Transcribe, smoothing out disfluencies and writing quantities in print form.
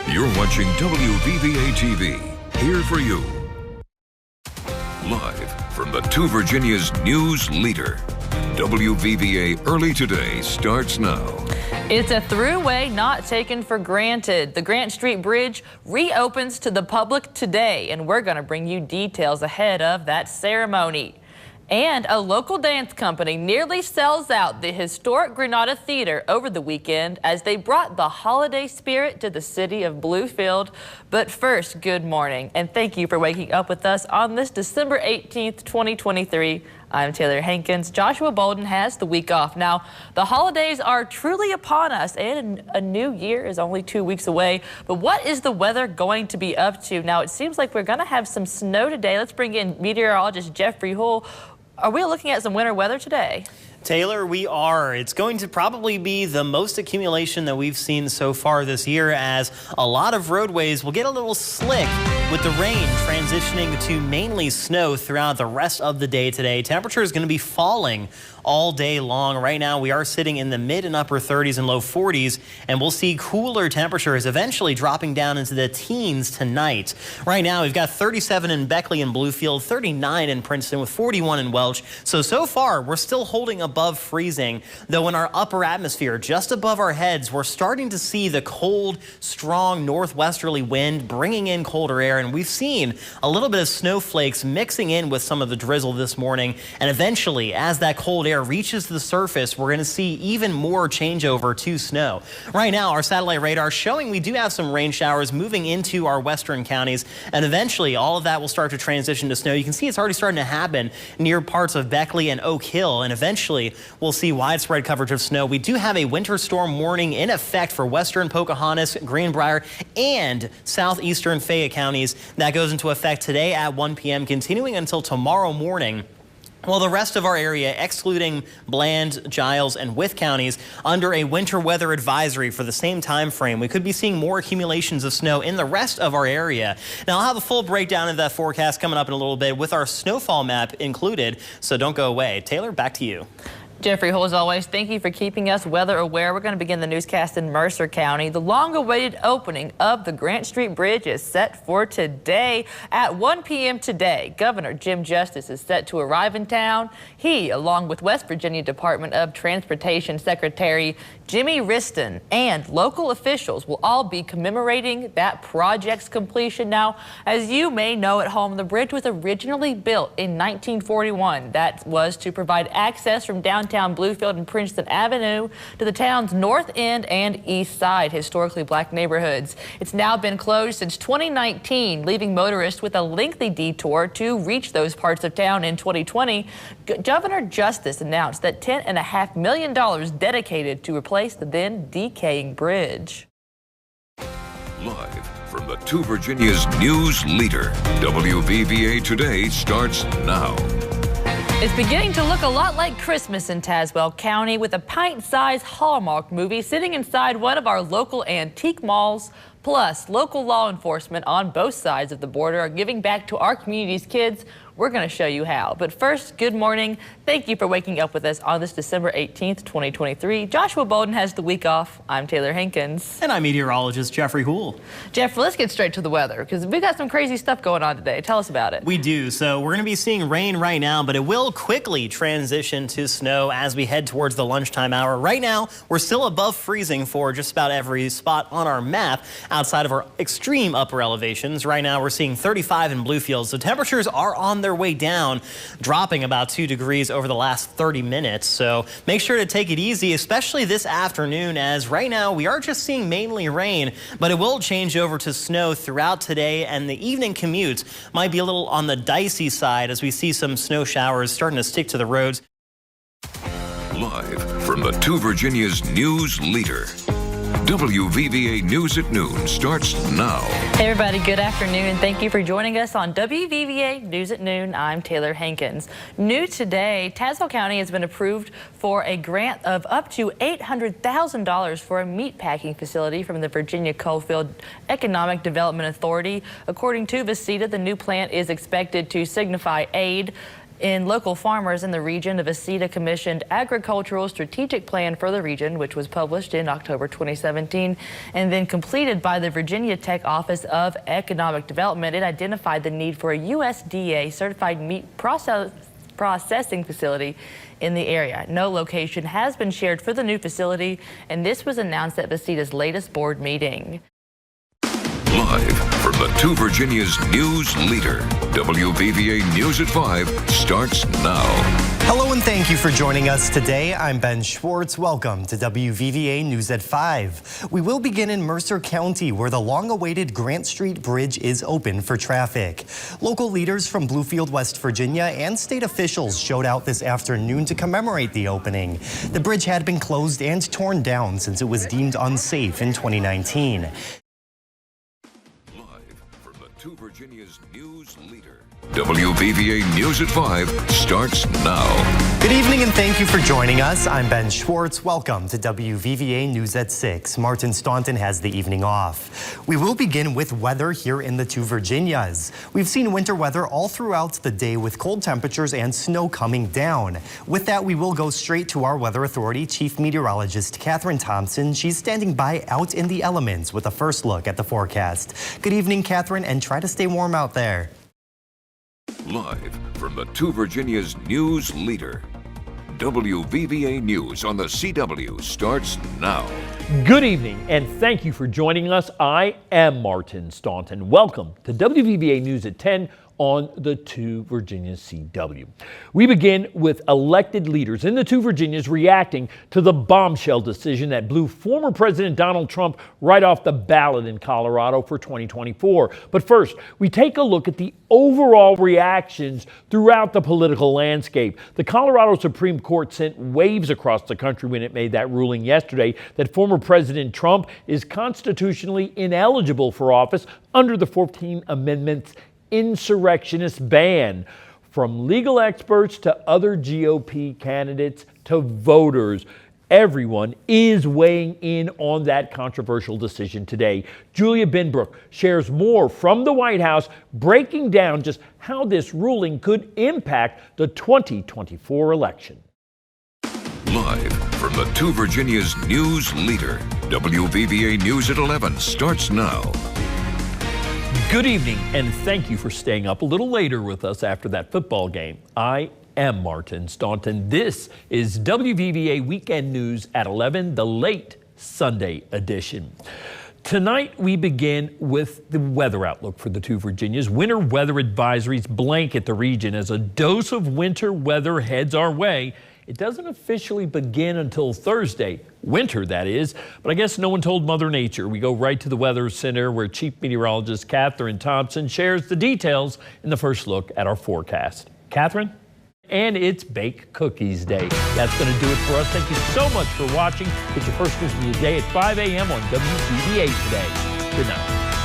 You're watching WVVA-TV, here for you. Live from the Two Virginias news leader, WVVA Early Today starts now. It's a throughway not taken for granted. The Grant Street Bridge reopens to the public today, and we're going to bring you details ahead of that ceremony. And a local dance company nearly sells out the historic Granada Theater over the weekend as they brought the holiday spirit to the city of Bluefield. But first, good morning, and thank you for waking up with us on this December 18th, 2023. I'm Taylor Hankins. Joshua Bolden has the week off. Now, the holidays are truly upon us, and a new year is only 2 weeks away. But what is the weather going to be up to? Now, it seems like we're going to have some snow today. Let's bring in meteorologist Jeffrey Hoole. Are we looking at some winter weather today? Taylor, we are. It's going to probably be the most accumulation that we've seen so far this year, as a lot of roadways will get a little slick with the rain transitioning to mainly snow throughout the rest of the day today. Temperature is going to be falling all day long. Right now, we are sitting in the mid and upper 30s and low 40s, and we'll see cooler temperatures eventually dropping down into the teens tonight. Right now, we've got 37 in Beckley and Bluefield, 39 in Princeton with 41 in Welch. So far, we're still holding above freezing, though in our upper atmosphere, just above our heads, we're starting to see the cold, strong northwesterly wind bringing in colder air, and we've seen a little bit of snowflakes mixing in with some of the drizzle this morning, and eventually, as that cold air reaches the surface, we're going to see even more changeover to snow. Right now, our satellite radar showing we do have some rain showers moving into our western counties, and eventually all of that will start to transition to snow. You can see it's already starting to happen near parts of Beckley and Oak Hill, and eventually we'll see widespread coverage of snow. We do have a winter storm warning in effect for western Pocahontas, Greenbrier, and southeastern Fayette counties. That goes into effect today at 1 p.m., continuing until tomorrow morning. Well, the rest of our area, excluding Bland, Giles, and Wythe counties, under a winter weather advisory for the same time frame. We could be seeing more accumulations of snow in the rest of our area. Now, I'll have a full breakdown of that forecast coming up in a little bit with our snowfall map included, so don't go away. Taylor, back to you. Jeffrey Hoole, as always, thank you for keeping us weather aware. We're going to begin the newscast in Mercer County. The long-awaited opening of the Grant Street Bridge is set for today at 1 p.m. today. Governor Jim Justice is set to arrive in town. He, along with West Virginia Department of Transportation Secretary Jimmy Riston and local officials, will all be commemorating that project's completion. Now, as you may know at home, the bridge was originally built in 1941. That was to provide access from downtown Bluefield and Princeton Avenue to the town's north end and east side, historically black neighborhoods. It's now been closed since 2019, leaving motorists with a lengthy detour to reach those parts of town. In 2020, Governor Justice announced that $10.5 million dedicated to replace the then decaying bridge. Live from the Two Virginias news leader, WVVA Today starts now. It's beginning to look a lot like Christmas in Tazewell County, with a pint-sized Hallmark movie sitting inside one of our local antique malls. Plus, local law enforcement on both sides of the border are giving back to our community's kids. We're going to show you how. But first, good morning. Thank you for waking up with us on this December 18th, 2023. Joshua Bolden has the week off. I'm Taylor Hankins. And I'm meteorologist Jeffrey Hoole. Jeff, let's get straight to the weather, because we've got some crazy stuff going on today. Tell us about it. We do. So we're going to be seeing rain right now, but it will quickly transition to snow as we head towards the lunchtime hour. Right now, we're still above freezing for just about every spot on our map outside of our extreme upper elevations. Right now, we're seeing 35 in Bluefield, so temperatures are on their way down, dropping about 2 degrees over the last 30 minutes. So make sure to take it easy, especially this afternoon, as right now we are just seeing mainly rain, but it will change over to snow throughout today, and the evening commutes might be a little on the dicey side as we see some snow showers starting to stick to the roads. Live from the Two Virginias news leader, WVVA News at Noon starts now. Hey everybody, good afternoon, and thank you for joining us on WVVA News at Noon. I'm Taylor Hankins. New today, Tazewell County has been approved for a grant of up to $800,000 for a meatpacking facility from the Virginia Coalfield Economic Development Authority. According to Visita, the new plant is expected to signify aid In local farmers in the region, the VCTA commissioned Agricultural Strategic Plan for the region, which was published in October 2017 and then completed by the Virginia Tech Office of Economic Development. It identified the need for a USDA certified meat processing facility in the area. No location has been shared for the new facility, and this was announced at VCTA's latest board meeting. Live from the Two Virginias news leader, WVVA News at 5 starts now. Hello and thank you for joining us today. I'm Ben Schwartz. Welcome to WVVA News at 5. We will begin in Mercer County, where the long-awaited Grant Street Bridge is open for traffic. Local leaders from Bluefield, West Virginia, and state officials showed out this afternoon to commemorate the opening. The bridge had been closed and torn down since it was deemed unsafe in 2019. Two Virginia's news leader. WVVA News at 5 starts now. Good evening and thank you for joining us. I'm Ben Schwartz. Welcome to WVVA News at 6. Martin Staunton has the evening off. We will begin with weather here in the Two Virginias. We've seen winter weather all throughout the day with cold temperatures and snow coming down. With that, we will go straight to our Weather Authority Chief Meteorologist Catherine Thompson. She's standing by out in the elements with a first look at the forecast. Good evening, Catherine, and try to stay warm out there. Live from the Two Virginias news leader, WVVA News on the CW starts now. Good evening and thank you for joining us. I am Martin Staunton. Welcome to WVVA News at 10 on the Two Virginias CW. We begin with elected leaders in the Two Virginias reacting to the bombshell decision that blew former President Donald Trump right off the ballot in Colorado for 2024. But first, we take a look at the overall reactions throughout the political landscape. The Colorado Supreme Court sent waves across the country when it made that ruling yesterday that former President Trump is constitutionally ineligible for office under the 14th Amendment's insurrectionist ban. From legal experts to other GOP candidates to voters, everyone is weighing in on that controversial decision today. Julia Binbrook shares more from the White House, breaking down just how this ruling could impact the 2024 election. Live from the Two Virginias news leader, WVVA News at 11 starts now. Good evening, and thank you for staying up a little later with us after that football game. I am Martin Staunton. This is WVVA Weekend News at 11, the late Sunday edition. Tonight, we begin with the weather outlook for the Two Virginias. Winter weather advisories blanket the region as a dose of winter weather heads our way. It doesn't officially begin until Thursday, winter that is, but I guess no one told Mother Nature. We go right to the Weather Center where Chief Meteorologist Catherine Thompson shares the details in the first look at our forecast. Catherine? And it's Bake Cookies Day. That's going to do it for us. Thank you so much for watching. Get your first news of the day at 5 a.m. on WVVA Today. Good night.